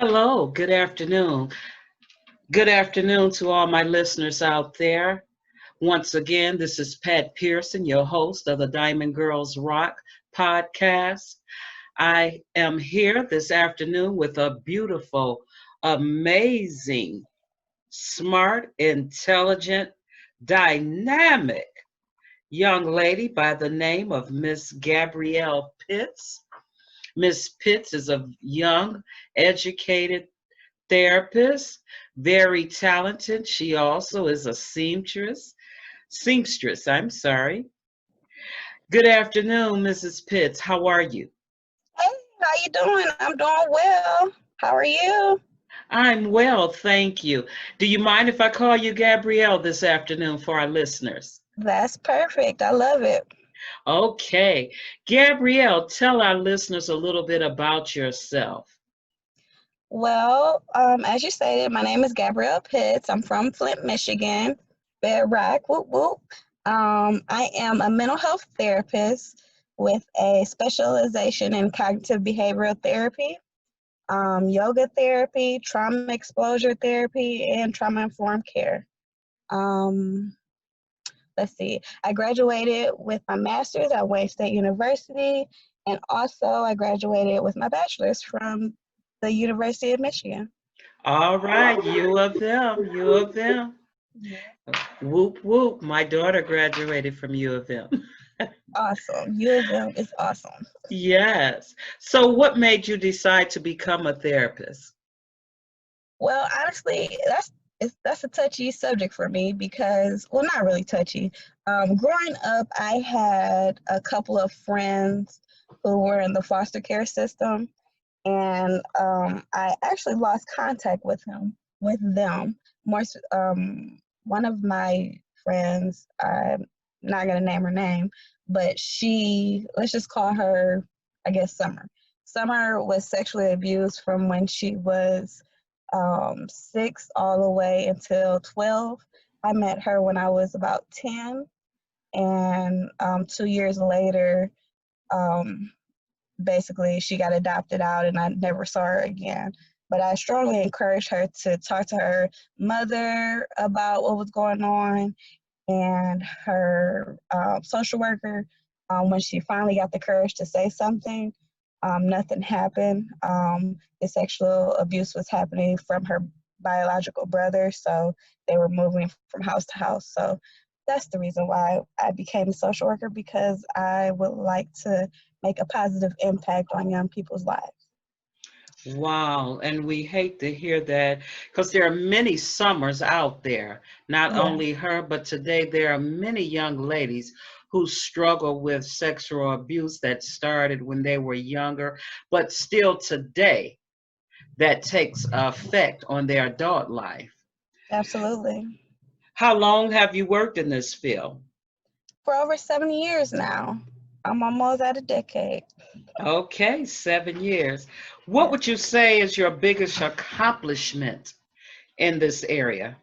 Hello, good afternoon. Good afternoon to all my listeners out there. Once again, this is Pat Pearson, your host of the Diamond Girls Rock podcast. I am here this afternoon with a beautiful, amazing, smart, intelligent, dynamic young lady by the name of Miss Gabrielle Pitts. Miss Pitts is a young, educated therapist, very talented. She also is a seamstress, I'm sorry. Good afternoon, Mrs. Pitts. How are you? Hey, how you doing? I'm doing well. How are you? I'm well, thank you. Do you mind if I call you Gabrielle this afternoon for our listeners? That's perfect. I love it. Okay. Gabrielle, tell our listeners a little bit about yourself. Well, as you stated, my name is Gabrielle Pitts. I'm from Flint, Michigan. Bed Rock, whoop whoop. I am a mental health therapist with a specialization in cognitive behavioral therapy, yoga therapy, trauma exposure therapy, and trauma informed care. Um, let's see, I graduated with my master's at Wayne State University, and also I graduated with my bachelor's from the University of Michigan. All right, you of them, you of them. Yeah. Whoop, whoop. My daughter graduated from U of M. Awesome. U of M is awesome. Yes. So, what made you decide to become a therapist? Well, honestly, that's a touchy subject for me because, well, not really touchy. Growing up, I had a couple of friends who were in the foster care system, and I actually lost contact with them. One of my friends, I'm not gonna name her name, but let's just call her, I guess, Summer. Summer was sexually abused from when she was 6 all the way until 12. I met her when I was about 10, and 2 years later, um, basically she got adopted out and I never saw her again. But I strongly encouraged her to talk to her mother about what was going on, and her social worker, when she finally got the courage to say something, nothing happened. The sexual abuse was happening from her biological brother, so they were moving from house to house. So that's the reason why I became a social worker, because I would like to make a positive impact on young people's lives. Wow. And we hate to hear that because there are many Summers out there, not Yeah, only her, but today there are many young ladies who struggle with sexual abuse that started when they were younger, but still today that takes effect on their adult life. absolutely. How long have you worked in this field? For over 7 years now. I'm almost at a decade. Okay, 7 years. What Yeah. would you say is your biggest accomplishment in this area?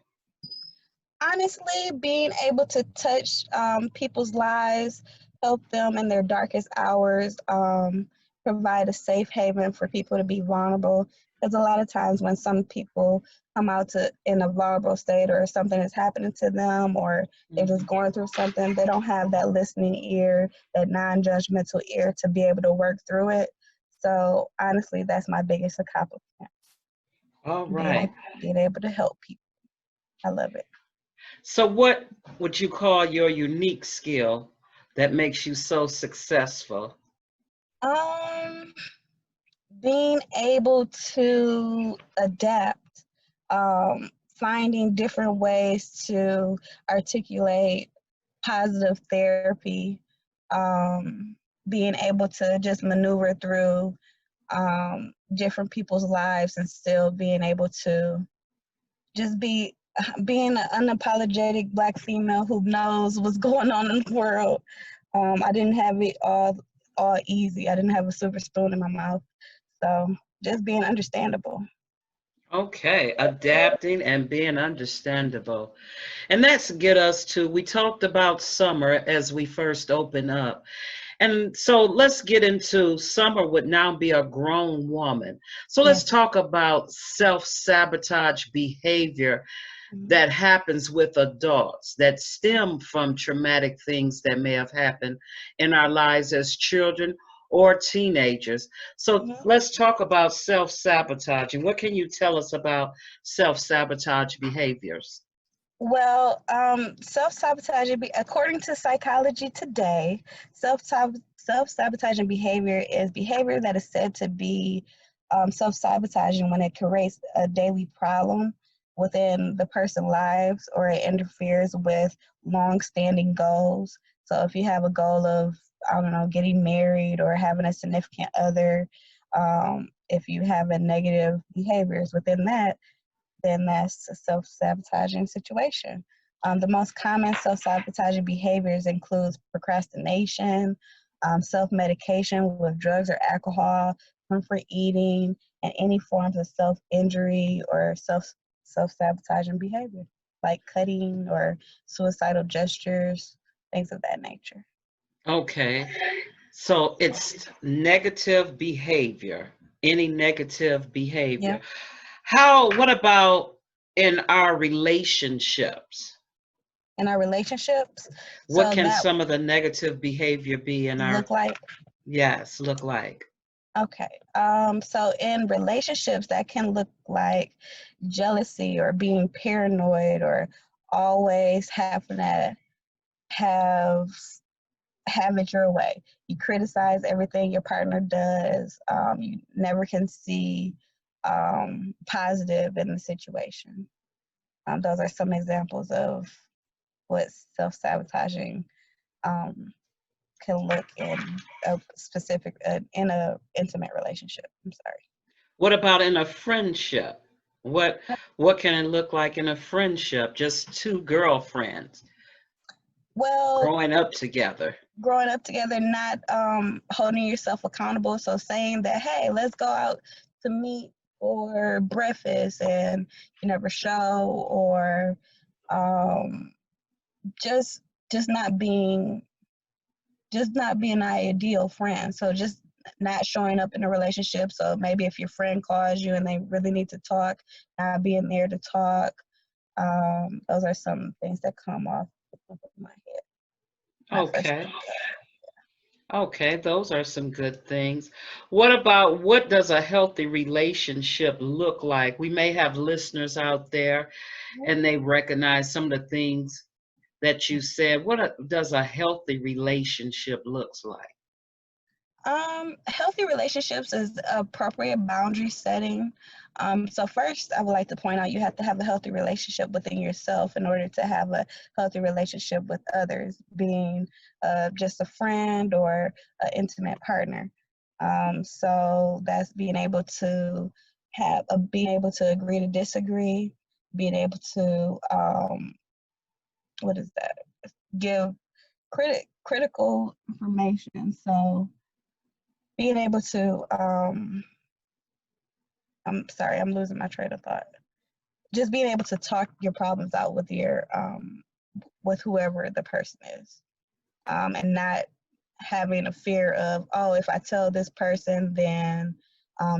Honestly, being able to touch people's lives, help them in their darkest hours, provide a safe haven for people to be vulnerable. Because a lot of times when some people come out to in a vulnerable state, or something is happening to them, or they're just Mhm. going through something, they don't have that listening ear, that non-judgmental ear to be able to work through it. So honestly, that's my biggest accomplishment, All being right. being able to help people. I love it. So, what would you call your unique skill that makes you so successful? Um, Being able to adapt, finding different ways to articulate positive therapy, being able to just maneuver through different people's lives and still being able to just being an unapologetic Black female who knows what's going on in the world. I didn't have it all easy. I didn't have a silver spoon in my mouth. So just being understandable. Okay, adapting and being understandable. And that's get us to, we talked about summer as we first opened up. And so let's get into Summer would now be a grown woman. So let's Yes. talk about self-sabotage behavior Mhm. that happens with adults that stem from traumatic things that may have happened in our lives as children or teenagers. So Mhm. let's talk about self-sabotaging. What can you tell us about self-sabotage behaviors? Well, self-sabotaging, according to Psychology Today, self-sabotaging behavior is behavior that is said to be self-sabotaging when it creates a daily problem within the person's lives or it interferes with long-standing goals. So if you have a goal of, I don't know, getting married or having a significant other, if you have a negative behaviors within that, then that's a self-sabotaging situation. The most common self-sabotaging behaviors includes procrastination, self-medication with drugs or alcohol, comfort eating, and any forms of self-injury or self-sabotaging behavior, like cutting or suicidal gestures, things of that nature. Okay. So it's negative behavior, any negative Yeah. behavior. What about in our relationships? In our relationships, What so can that some of the negative behavior be in our, look like. yes, look like? Okay. So in relationships, that can look like jealousy or being paranoid or always having to have have it your way. You criticize everything your partner does. You never can see positive in the situation. Those are some examples of what self-sabotaging um, can look in a specific in a intimate relationship. I'm sorry. What about in a friendship? What what can it look like in a friendship? Just two girlfriends Well, growing up together. growing up together, not holding yourself accountable. So saying that, hey, let's go out to meet for breakfast and you never show, or um, just just not being an ideal friend. So just not showing up in a relationship. So maybe if your friend calls you and they really need to talk, not being there to talk. Those are some things that come off the top of my head. My first. Okay. Okay, those are some good things. What about what does a healthy relationship look like? We may have listeners out there and they recognize some of the things that you said. Does a healthy relationship looks like? Healthy relationships is appropriate boundary setting. So first, I would like to point out you have to have a healthy relationship within yourself in order to have a healthy relationship with others, being just a friend or an intimate partner. So that's being able to being able to agree to disagree, being able to what is that? Give critical information. So being able to I'm sorry, I'm losing my train of thought. Just being able to talk your problems out with your with whoever the person is, and not having a fear of, oh, if I tell this person, then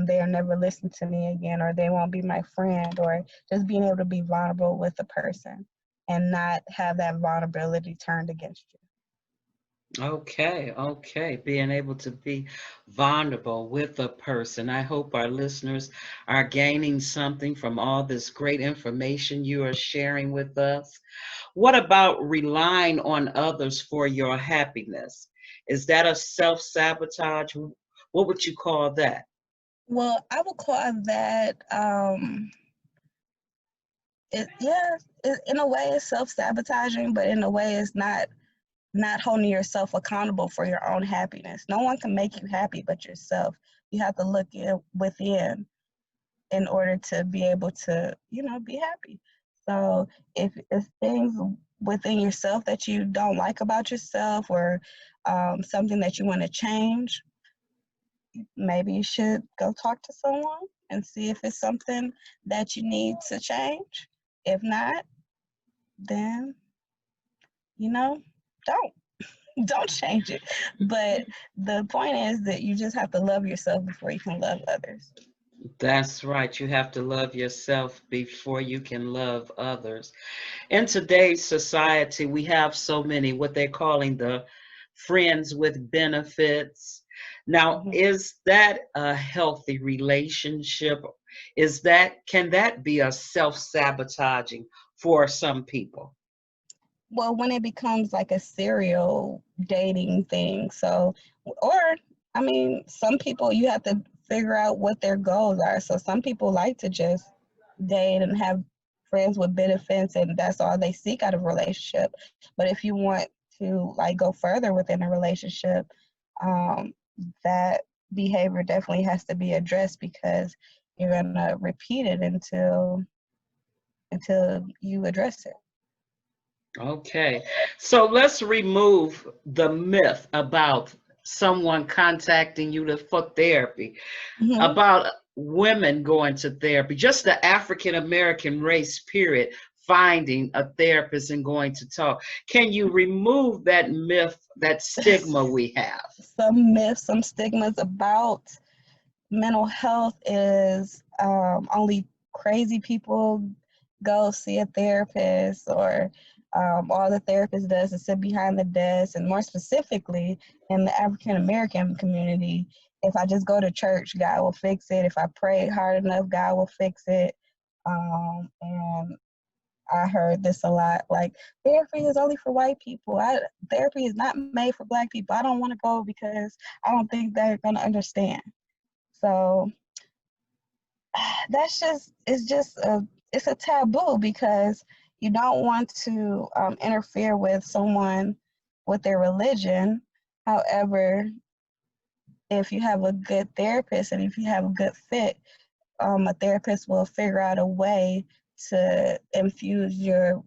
they'll never listen to me again, or they won't be my friend, or just being able to be vulnerable with a person and not have that vulnerability turned against you. Okay, okay. Being able to be vulnerable with a person. I hope our listeners are gaining something from all this great information you are sharing with us. What about relying on others for your happiness? Is that a self-sabotage? What would you call that? Well, I would call that yeah, in a way it's self-sabotaging, but in a way it's not holding yourself accountable for your own happiness. No one can make you happy but yourself. You have to look within in order to be able to, be happy. So if it's things within yourself that you don't like about yourself, or something that you want to change, maybe you should go talk to someone and see if it's something that you need to change. If not, then, don't. Don't change it. But the point is that you just have to love yourself before you can love others. That's right. You have to love yourself before you can love others. In today's society, we have so many what they're calling the friends with benefits. Now, Mhm. is that a healthy relationship? Can that be a self-sabotaging for some people? Well, when it becomes like a serial dating thing. So, or, I mean, some people you have to figure out what their goals are. So, some people like to just date and have friends with benefits, and that's all they seek out of a relationship. But if you want to like go further within a relationship, um, that behavior definitely has to be addressed because you're gonna repeat it until you address it. Okay, so let's remove the myth about someone contacting you for therapy, Mhm. about women going to therapy, just the African American race, period, finding a therapist and going to talk. Can you remove that myth, that stigma we have? Some myths, some stigmas about mental health is only crazy people go see a therapist, or all the therapist does is sit behind the desk. And more specifically, in the African American community, if I just go to church, God will fix it. If I pray hard enough, God will fix it. And I heard this a lot, like therapy is only for white people. Therapy is not made for black people. I don't want to go because I don't think they're gonna understand. So that's just it's a taboo because you don't want to interfere with someone with their religion. However, if you have a good therapist and if you have a good fit, a therapist will figure out a way to infuse your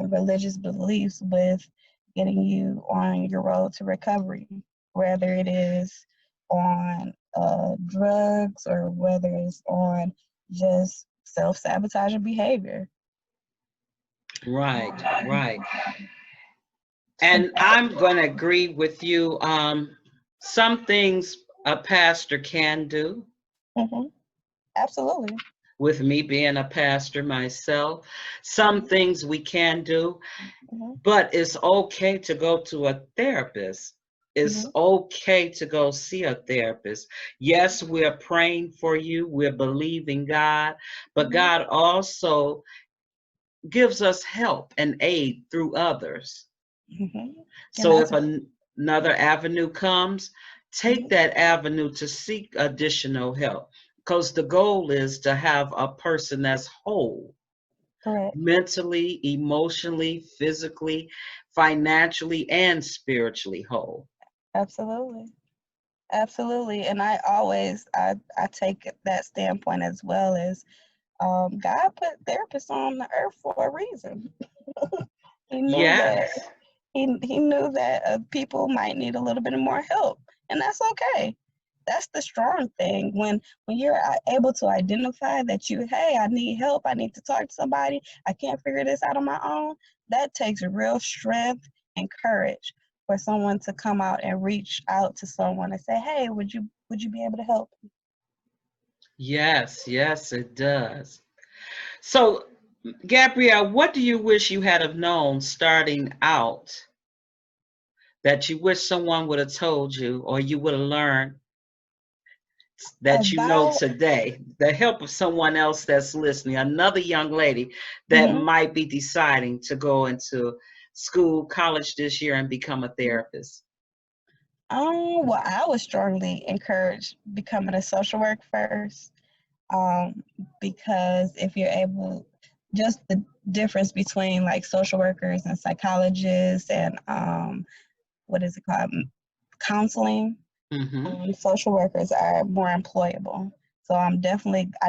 religious beliefs with getting you on your road to recovery, whether it is on drugs or whether it's on just self-sabotaging behavior. Right, right. And I'm going to agree with you. Some things a pastor can do, Hmm. Absolutely. with me being a pastor myself, some Hmm. things we can do. Hmm. But it's okay to go to a therapist. It's Hmm. okay to go see a therapist. Yes, we're praying for you, we're believing God, but Hmm. God also gives us help and aid through others. Hmm. And So that's if another avenue comes, take mhm, that avenue to seek additional help, because the goal is to have a person that's whole, correct. mentally, emotionally, physically, financially, and spiritually whole. Absolutely. Absolutely. And I take that standpoint as well as God put therapists on the earth for a reason. He knew that Yes, he knew that people might need a little bit more help, and that's okay. That's the strong thing when you're able to identify that hey, I need help. I need to talk to somebody. I can't figure this out on my own. That takes real strength and courage for someone to come out and reach out to someone and say, hey, would you be able to help? yes, yes, it does. So, Gabrielle, what do you wish you had have known starting out that you wish someone would have told you or you would have learned that you know About today? The help of someone else that's listening, another young lady that mhm, might be deciding to go into school, college this year and become a mhm. therapist. Well, I would strongly encourage becoming a social work first, um, because if you're able, just the difference between like social workers and psychologists and what is it called, counseling. Hmm. Social workers are more employable. So I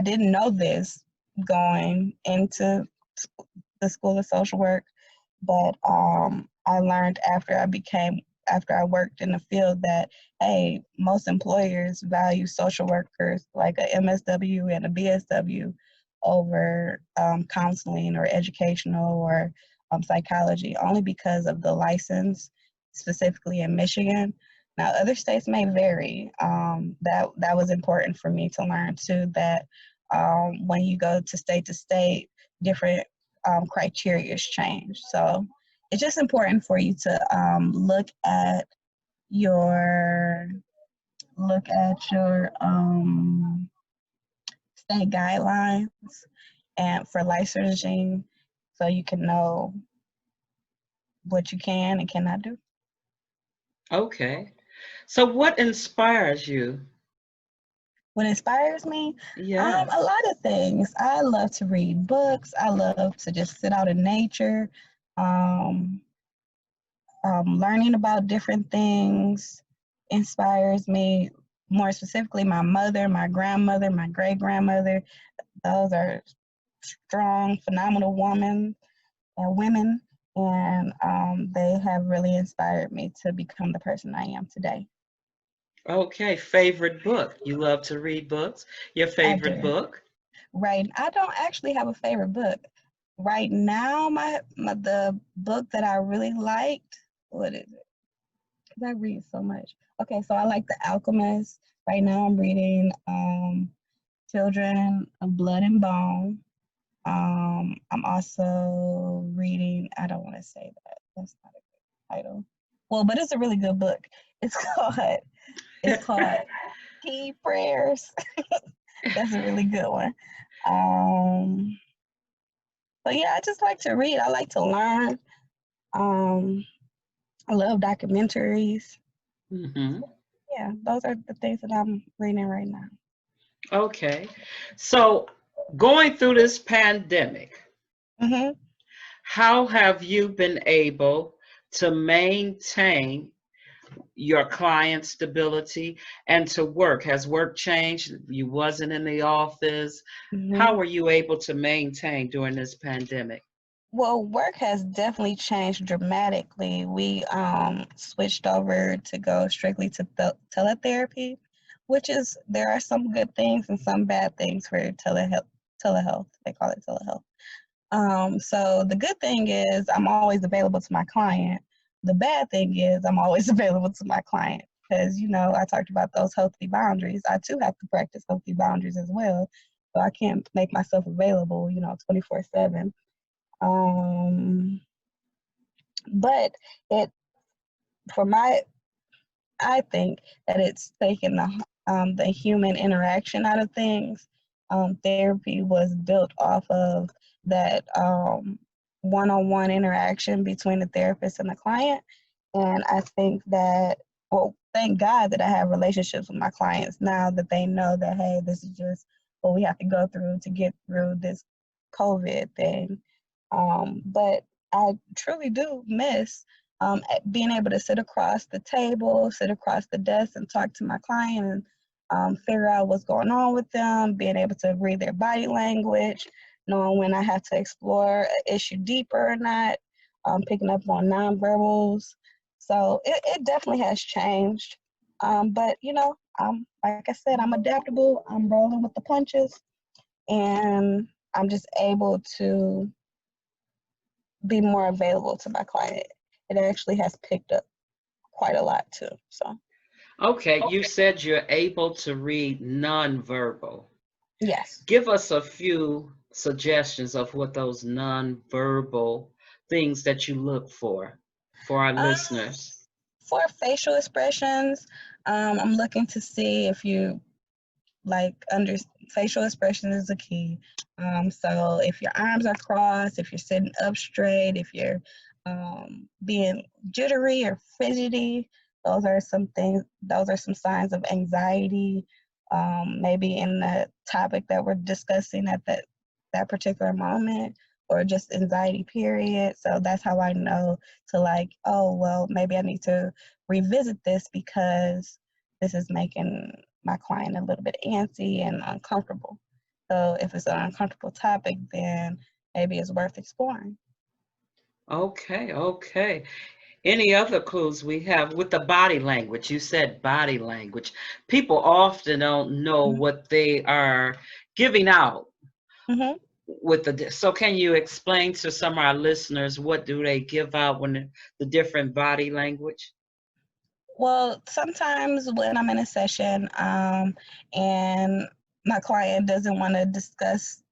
didn't know this going into the School of Social Work, but I learned after I worked in the field that hey, most employers value social workers like a MSW and a BSW over counseling or educational or psychology, only because of the license specifically in Michigan. Now, other states may vary. That was important for me to learn too. That when you go to state, different criteria change. So it's just important for you to your look at your state guidelines and for licensing, so you can know what you can and cannot do. Okay. So what inspires you? What inspires me? Yes. A lot of things. I love to read books. I love to just sit out in nature. Um, Learning about different things inspires me. More specifically, my mother, my grandmother, my great grandmother. Those are strong, phenomenal women, and they have really inspired me to become the person I am today. Okay. Favorite book? You love to read books. Your I favorite do. book? Right. I don't actually have a favorite book. Right now, the book that I really liked, what is it? Because I read so much. Okay, so I like The Alchemist. Right now, I'm reading Children of Blood and Bone. I'm also reading, I don't want to say that. That's not a good title. Well, but it's a really good book. It's called Key Prayers. That's a really good one. So yeah, I just like to read. I like to learn. Um, I love documentaries. Mm-hmm. Yeah, those are the things that I'm reading right now. Okay. So going through this pandemic, hmm how have you been able to maintain your client stability and to work? Has work changed? You wasn't in the office. hmm How were you able to maintain during this pandemic? Well, work has definitely changed dramatically. We switched over to go strictly to teletherapy, which is there are some good things and some bad things for telehealth. Telehealth, they call it telehealth. So the good thing is I'm always available to my client. The bad thing is I'm always available to my client because, I talked about those healthy boundaries. I too have to practice healthy boundaries as well. So I can't make myself available, 24/7. Um, but it, for my, I think that it's taken the human interaction out of things. Therapy was built off of that one-on-one interaction between the therapist and the client, and I think that, well, thank God that I have relationships with my clients now that they know that, hey, this is just what we have to go through to get through this COVID thing. But I truly do miss being able to sit across the table, sit across the desk, and talk to my client and figure out what's going on with them, being able to read their body language, knowing when I have to explore an issue deeper or not, picking up on nonverbals. So it definitely has changed. But, like I said, I'm adaptable, I'm rolling with the punches, and I'm just able to be more available to my client. It actually has picked up quite a lot too. So Okay, you said you're able to read nonverbal. yes. Give us a few suggestions of what those nonverbal things that you look for our Um, listeners. for facial expressions, I'm looking to see if you like under facial expression is the key. So if your arms are crossed, if you're sitting up straight, if you're being jittery or fidgety, those are some things. Those are some signs of anxiety. Maybe in the topic that we're discussing at that particular moment, or just anxiety period. So that's how I know to, like, oh well, maybe I need to revisit this because this is making my client a little bit antsy and uncomfortable. So if it's an uncomfortable topic, then maybe it's worth exploring. Okay, okay. Any other clues we have with the body language? You said body language. People often don't know Mm-hmm. what they are giving out. Mm-hmm. with so can you explain to some of our listeners what do they give out when the different body language? Well, sometimes when I'm in a session, and my client doesn't want to discuss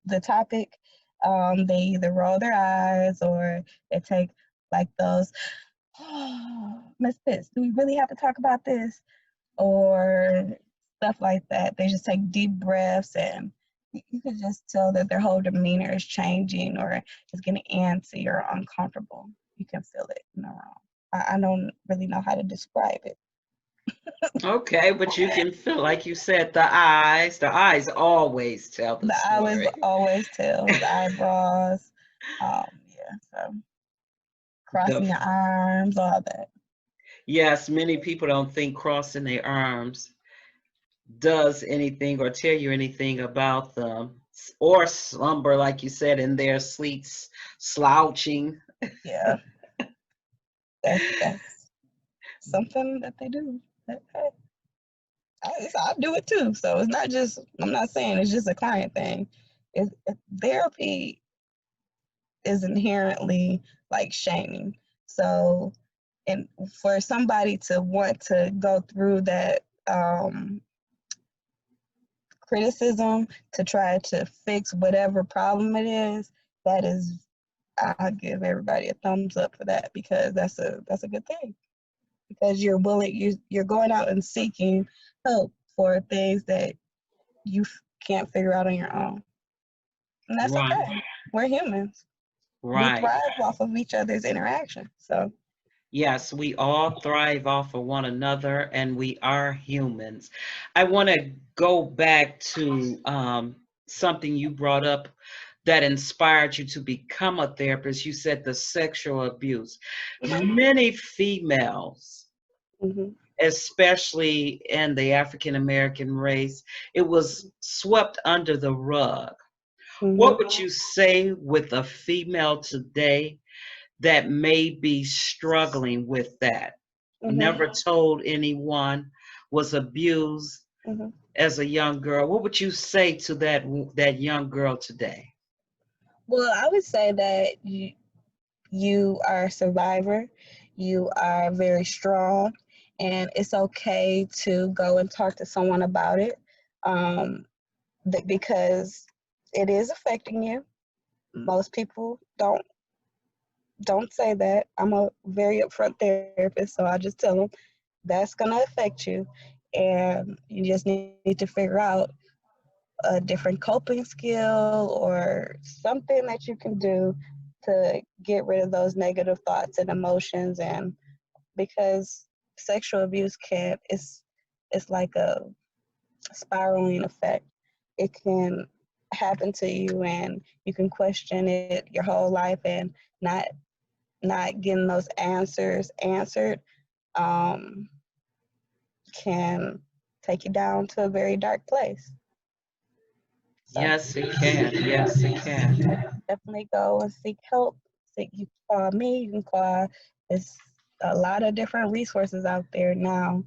the topic, they either roll their eyes or they take like those, oh, Miss Pitts, do we really have to talk about this? Or stuff like that. They just take deep breaths, and you can just tell that their whole demeanor is changing or is getting antsy or uncomfortable. You can feel it in the room. I don't really know how to describe it. Okay, but you can feel, like you said, the eyes always tell the The eyes story. always tell, the eyebrows. Yeah, so crossing The your arms, all that. Yes, many people don't think crossing their arms does anything or tell you anything about them, or slumber, like you said, in their sleeps, slouching. Yeah, that's something that they do. Hey, I do it too. So it's not just, I'm not saying it's just a client thing. Therapy is inherently like shaming. So, and for somebody to want to go through that criticism to try to fix whatever problem it is, that is, I give everybody a thumbs up for that, because that's a good thing, because you're willing, you're going out and seeking help for things that you can't figure out on your own. And that's Right, okay. We're humans. We right. thrive off of each other's interaction. So, Yes, we all thrive off of one another, and we are humans. I want to go back to something you brought up that inspired you to become a therapist. You said the sexual abuse. Many females, mm-hmm, especially in the African American race, it was swept under the rug. What would mm-hmm, you say with a female today that may be struggling with that? mm-hmm, Never told anyone, was abused mm-hmm. as a young girl. What would you say to that young girl today? Well, I would say that you are a survivor. You are very strong, and it's okay to go and talk to someone about it, um, because it is affecting you. Most people don't say that. I'm a very upfront therapist, so I just tell them that's gonna affect you, and you just need to figure out a different coping skill or something that you can do to get rid of those negative thoughts and emotions. And because sexual abuse can, it's like a spiraling effect. It can happen to you and you can question it your whole life, and not not getting those answers answered, um, can take you down to a very dark place. So Yes, it can. Yes, it can. definitely go and seek help. You can call me, you can call, there's a lot of different resources out there now,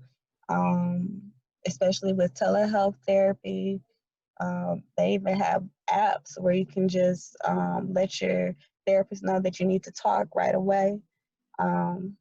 um, especially with telehealth therapy. They even have apps where you can just let your therapist know that you need to talk right away. Um,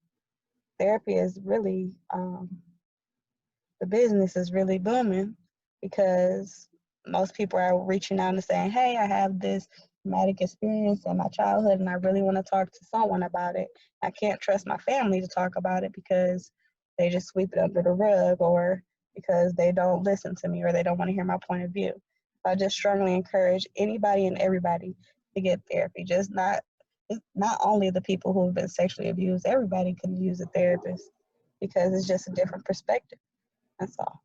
Therapy is really, the business is really booming, because most people are reaching out and saying, hey, I have this traumatic experience in my childhood and I really want to talk to someone about it. I can't trust my family to talk about it because they just sweep it under the rug, or because they don't listen to me or they don't want to hear my point of view. So I just strongly encourage anybody and everybody to get therapy. Just not only the people who have been sexually abused, everybody can use a therapist, because it's just a different perspective. That's all.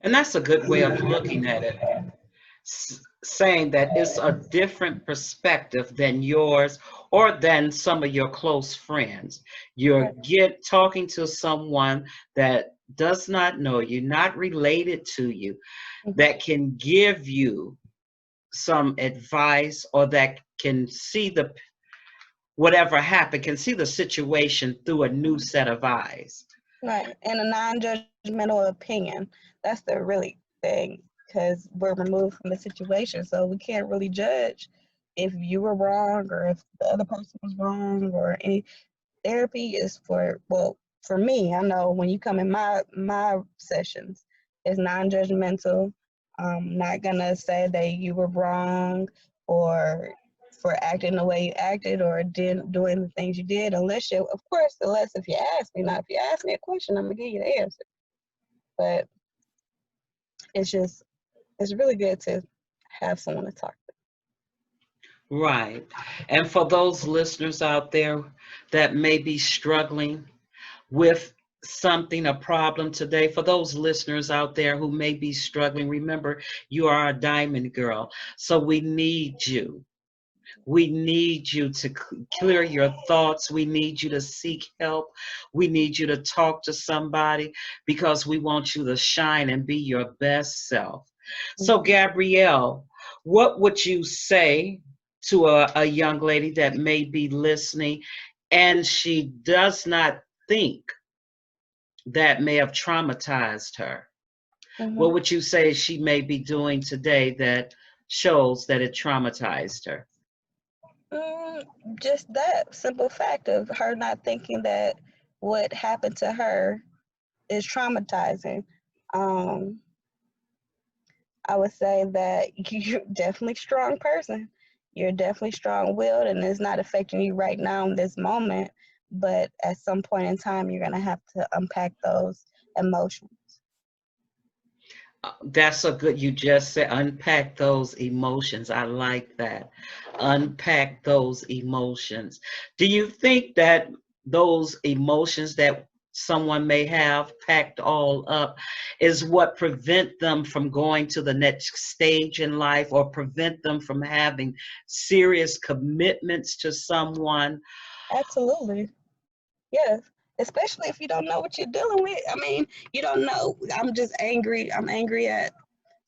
And that's a good way of looking at it, saying that it's a different perspective than yours or than some of your close friends. You're Right. talking to someone that does not know you, not related to you, Mhm. that can give you some advice, or that can see the whatever happened, can see the situation through a new set of eyes. Right. And a non-judgmental opinion. That's the really thing, because we're removed from the situation. So we can't really judge if you were wrong or if the other person was wrong or any. Therapy is for me, I know when you come in my sessions, it's non-judgmental. I'm not gonna say that you were wrong or for acting the way you acted or did doing the things you did, unless you, of course, unless if you ask me. Now, if you ask me a question, I'm gonna give you the answer. But it's really good to have someone to talk to. Right. And for those listeners out there that may be struggling with something, a problem today, for those listeners out there who may be struggling, remember, you are a diamond girl. So we need you. We need you to clear your thoughts. We need you to seek help. We need you to talk to somebody because we want you to shine and be your best self. So, Gabrielle, what would you say to a young lady that may be listening and she does not think that may have traumatized her? Mm-hmm. What would you say she may be doing today that shows that it traumatized her? Mm, just that simple fact of her not thinking that what happened to her is traumatizing. Um, I would say that you're definitely a strong person. You're definitely strong-willed, and it's not affecting you right now in this moment. But at some point in time, you're gonna have to unpack those emotions. That's a good, you just said unpack those emotions. I like that. Unpack those emotions. Do you think that those emotions that someone may have packed all up is what prevent them from going to the next stage in life or prevent them from having serious commitments to someone? Absolutely, yes. Especially if you don't know what you're dealing with. I mean, you don't know. I'm just angry. I'm angry at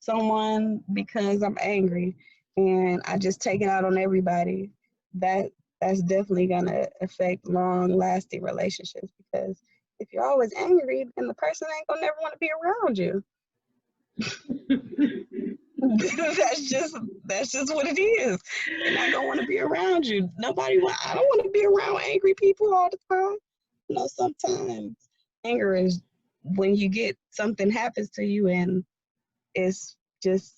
someone because I'm angry and I just take it out on everybody, that that's definitely gonna affect long lasting relationships because if you're always angry, then the person ain't gonna never want to be around you. that's just what it is. They're not gonna want to be around you. I don't want to be around angry people all the time. Sometimes anger is when you get something happens to you and it's just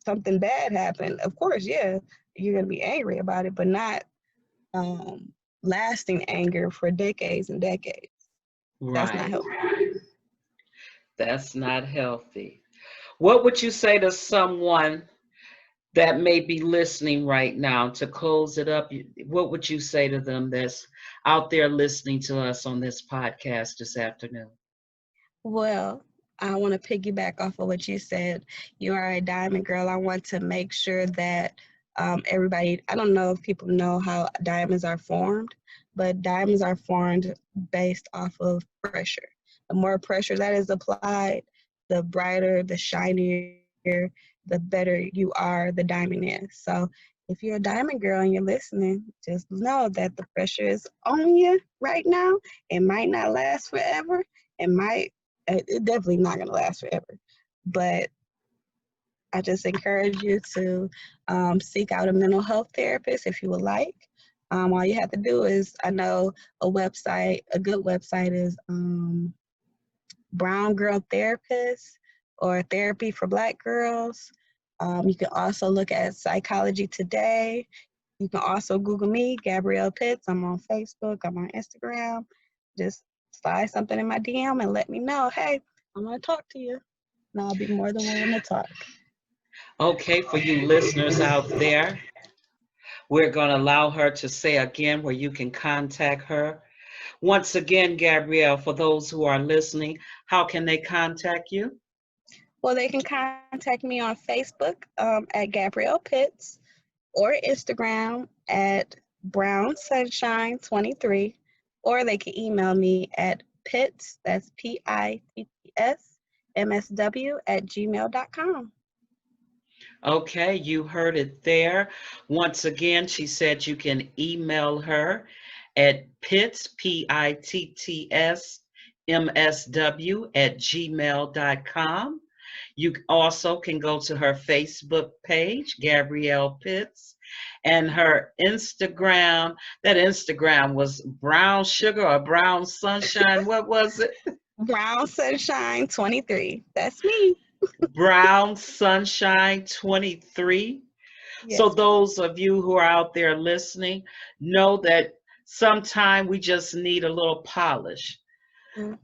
something bad happened, of course, yeah, you're gonna be angry about it, but not um, lasting anger for decades and decades. That's not Right. healthy. That's not healthy. What would you say to someone that may be listening right now to close it up? What would you say to them that's out there listening to us on this podcast this afternoon? Well, I want to piggyback off of what you said. You are a diamond girl. I want to make sure that everybody, I don't know if people know how diamonds are formed, but diamonds are formed based off of pressure. The more pressure that is applied, the brighter, the shinier, the better you are, the diamond is. So if you're a diamond girl and you're listening, just know that the pressure is on you right now. It might not last forever. It definitely not going to last forever. But I just encourage you to seek out a mental health therapist if you would like. All you have to do is, I know a good website is Brown Girl Therapist or Therapy for Black Girls. You can also look at Psychology Today. You can also Google me, Gabrielle Pitts. I'm on Facebook, I'm on Instagram. Just slide something in my DM and let me know, hey, I want to talk to you. And I'll be more than willing to talk. Okay, for you listeners out there, we're going to allow her to say again where you can contact her. Once again, Gabrielle, for those who are listening, how can they contact you? Well, they can contact me on Facebook at Gabrielle Pitts or Instagram at Brown Sunshine 23, or they can email me at Pitts, that's Pitts, MSW at gmail.com. Okay, you heard it there. Once again, she said you can email her at Pitts, Pitts, MSW at gmail.com. You also can go to her Facebook page, Gabrielle Pitts, and her Instagram. That Instagram was Brown Sugar or Brown Sunshine. What was it? Brown Sunshine 23. That's me. Brown Sunshine 23. So Yes. those of you who are out there listening, know that sometime we just need a little polish. Mhm.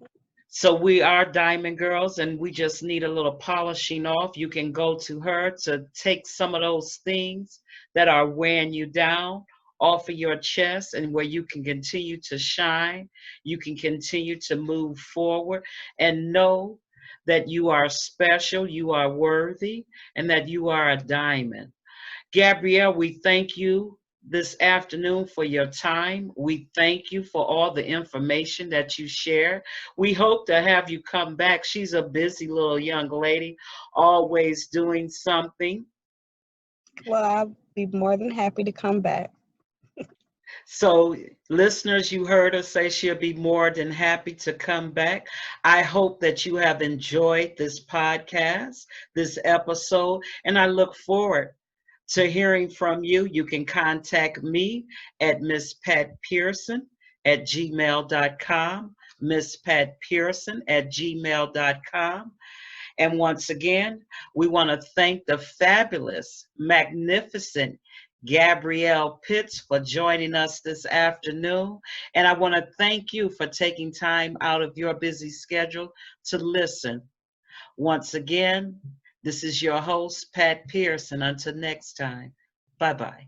So we are Diamond Girls and we just need a little polishing off. You can go to her to take some of those things that are wearing you down off of your chest, and where you can continue to shine. You can continue to move forward and know that you are special, you are worthy, and that you are a diamond. Gabrielle, we thank you this afternoon for your time. We thank you for all the information that you share. We hope to have you come back. She's a busy little young lady, always doing something. Well, I'll be more than happy to come back. So, listeners, you heard her say she'll be more than happy to come back. I hope that you have enjoyed this podcast, this episode, and I look forward to hearing from you. You can contact me at Miss Pat Pearson at gmail.com, Miss Pat Pearson at gmail.com. And once again, we want to thank the fabulous, magnificent Gabrielle Pitts for joining us this afternoon. And I want to thank you for taking time out of your busy schedule to listen. Once again, this is your host, Pat Pearson. Until next time, bye-bye.